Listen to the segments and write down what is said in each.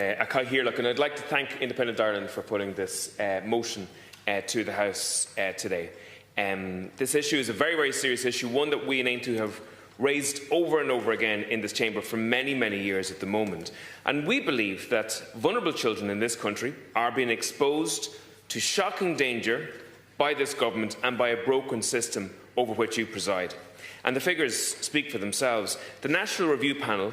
Cathaoirleach, and I'd like to thank Independent Ireland for putting this motion to the House today. This issue is a very, very serious issue, one that we in Aontú have raised over and over again in this chamber for many, many years at the moment. And we believe that vulnerable children in this country are being exposed to shocking danger by this government and by a broken system over which you preside. And the figures speak for themselves. The National Review Panel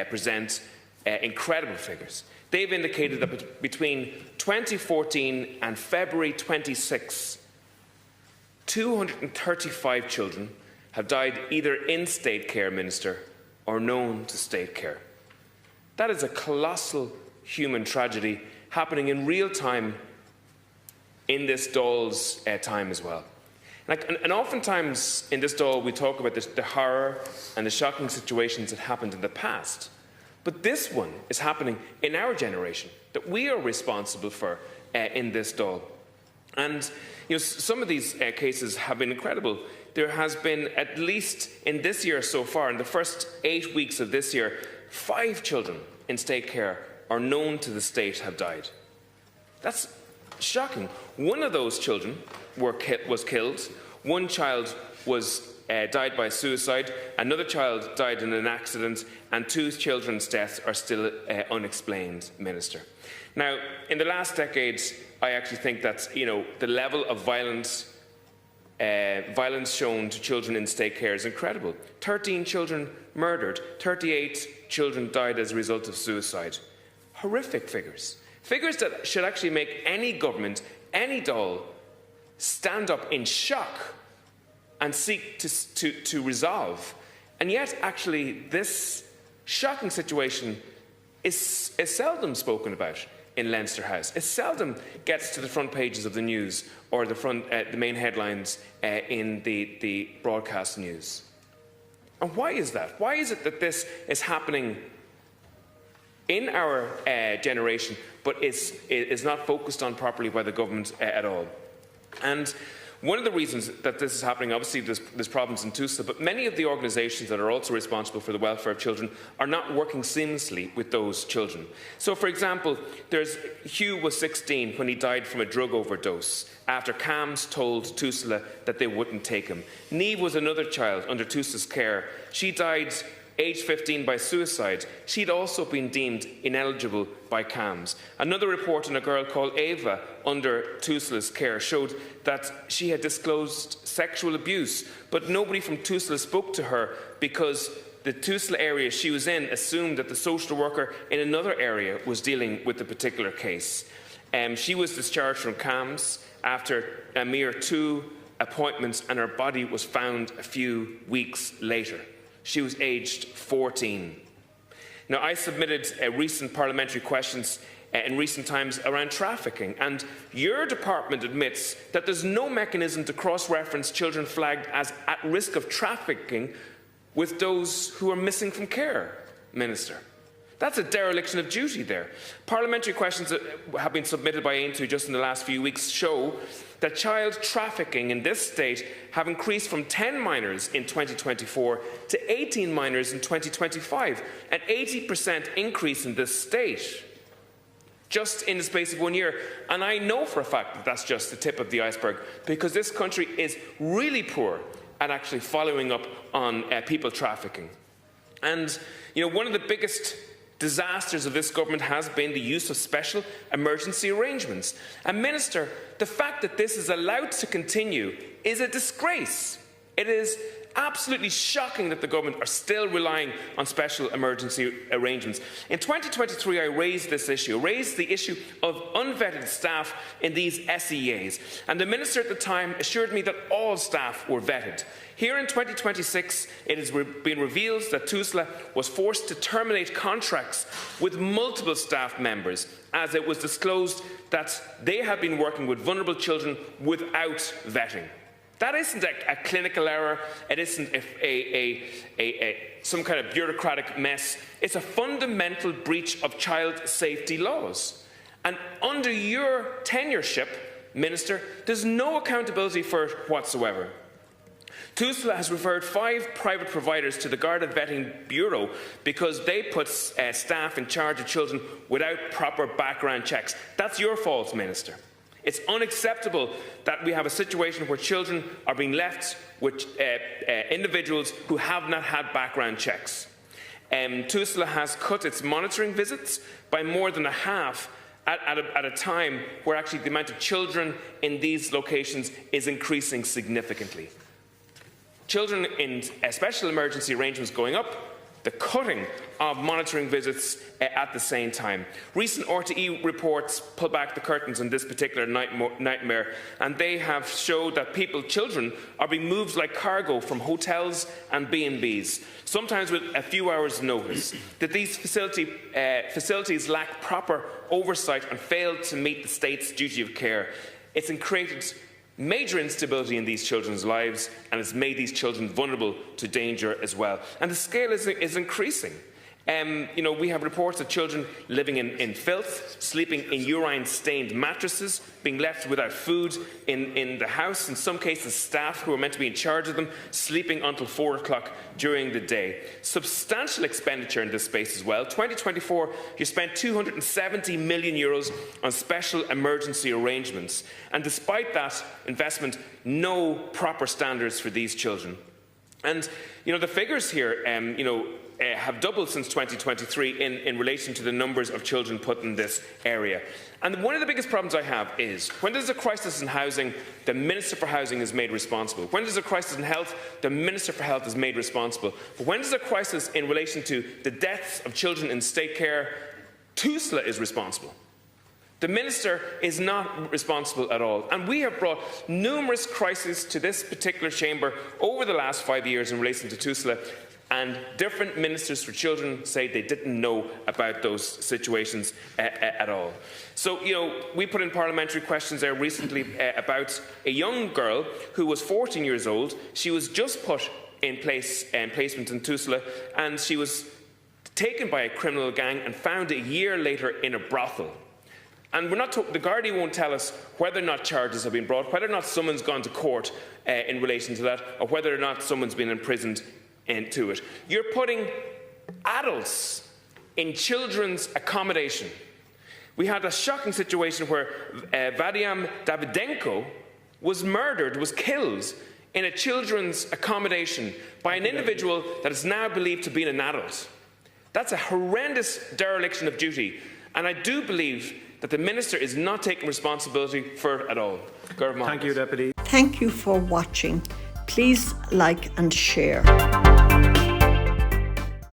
present incredible figures. They've indicated that between 2014 and February 26, 235 children have died either in state care, Minister, or known to state care. That is a colossal human tragedy happening in real time in this Dáil's time as well. And oftentimes in this Dáil we talk about the horror and the shocking situations that happened in the past. But this one is happening in our generation, that we are responsible for in this Dáil. And some of these cases have been incredible. There has been, at least in this year so far, in the first 8 weeks of this year, 5 children in state care or known to the state have died. That's shocking. One of those children was killed. One child died by suicide. Another child died in an accident, and 2 children's deaths are still unexplained, Minister. Now, in the last decades, I actually think that the level of violence shown to children in state care is incredible. 13 children murdered, 38 children died as a result of suicide. Horrific figures. Figures that should actually make any government, any Dáil, stand up in shock and seek to resolve. And yet, actually, this shocking situation is seldom spoken about in Leinster House. It seldom gets to the front pages of the news or the main headlines in the broadcast news. And why is that? Why is it that this is happening in our generation, but is not focused on properly by the government at all? And one of the reasons that this is happening, obviously there's problems in Tusla, but many of the organisations that are also responsible for the welfare of children are not working seamlessly with those children. So, for example, Hugh was 16 when he died from a drug overdose after CAMS told Tusla that they wouldn't take him. Niamh was another child under Tusla's care. She died aged 15 by suicide. She'd also been deemed ineligible by CAMS. Another report on a girl called Ava under Tusla's care showed that she had disclosed sexual abuse, but nobody from Tusla spoke to her because the Tusla area she was in assumed that the social worker in another area was dealing with the particular case. She was discharged from CAMS after a mere 2 appointments, and her body was found a few weeks later. She was aged 14. Now, I submitted recent parliamentary questions in recent times around trafficking, and your department admits that there's no mechanism to cross-reference children flagged as at risk of trafficking with those who are missing from care, Minister. That's a dereliction of duty there. Parliamentary questions that have been submitted by Aontú just in the last few weeks show that child trafficking in this state have increased from 10 minors in 2024 to 18 minors in 2025, an 80% increase in this state, just in the space of 1 year. And I know for a fact that that's just the tip of the iceberg, because this country is really poor at actually following up on people trafficking. And one of the biggest disasters of this government has been the use of special emergency arrangements. And Minister, the fact that this is allowed to continue is a disgrace. It is absolutely shocking that the government are still relying on special emergency arrangements. In 2023, I raised the issue of unvetted staff in these SEAs, and the Minister at the time assured me that all staff were vetted. Here in 2026, it has been revealed that Tusla was forced to terminate contracts with multiple staff members, as it was disclosed that they had been working with vulnerable children without vetting. That isn't a clinical error. It isn't some kind of bureaucratic mess. It's a fundamental breach of child safety laws. And under your tenureship, Minister, there's no accountability for it whatsoever. Tusla has referred 5 private providers to the Garda Vetting Bureau because they put staff in charge of children without proper background checks. That's your fault, Minister. It's unacceptable that we have a situation where children are being left with individuals who have not had background checks. Tusla has cut its monitoring visits by more than a half at a time where actually the amount of children in these locations is increasing significantly. Children in special emergency arrangements going up, the cutting of monitoring visits at the same time. Recent RTE reports pull back the curtains on this particular nightmare, and they have showed that children are being moved like cargo from hotels and B&Bs, sometimes with a few hours' notice. That these facilities lack proper oversight and fail to meet the state's duty of care. It's created major instability in these children's lives, and it's made these children vulnerable to danger as well. And the scale is increasing. We have reports of children living in filth, sleeping in urine-stained mattresses, being left without food in the house. In some cases, staff who are meant to be in charge of them sleeping until 4 o'clock during the day. Substantial expenditure in this space as well. 2024, you spent €270 million on special emergency arrangements. And despite that investment, no proper standards for these children. And, the figures here, have doubled since 2023 in relation to the numbers of children put in this area. And one of the biggest problems I have is, when there's a crisis in housing, the Minister for Housing is made responsible. When there's a crisis in health, the Minister for Health is made responsible. But when there's a crisis in relation to the deaths of children in state care, Tusla is responsible. The Minister is not responsible at all. And we have brought numerous crises to this particular chamber over the last 5 years in relation to Tusla, and different ministers for children say they didn't know about those situations at all. So, we put in parliamentary questions there recently about a young girl who was 14 years old. She was just put in placement in Tusla, and she was taken by a criminal gang and found a year later in a brothel. And the Gardaí won't tell us whether or not charges have been brought, whether or not someone's gone to court in relation to that, or whether or not someone's been imprisoned into it. You're putting adults in children's accommodation. We had a shocking situation where Vadim Davidenko was murdered, was killed in a children's accommodation by an individual that is now believed to be an adult. That's a horrendous dereliction of duty, and I do believe that the Minister is not taking responsibility for it at all. Thank you, Deputy. Thank you for watching. Please like and share.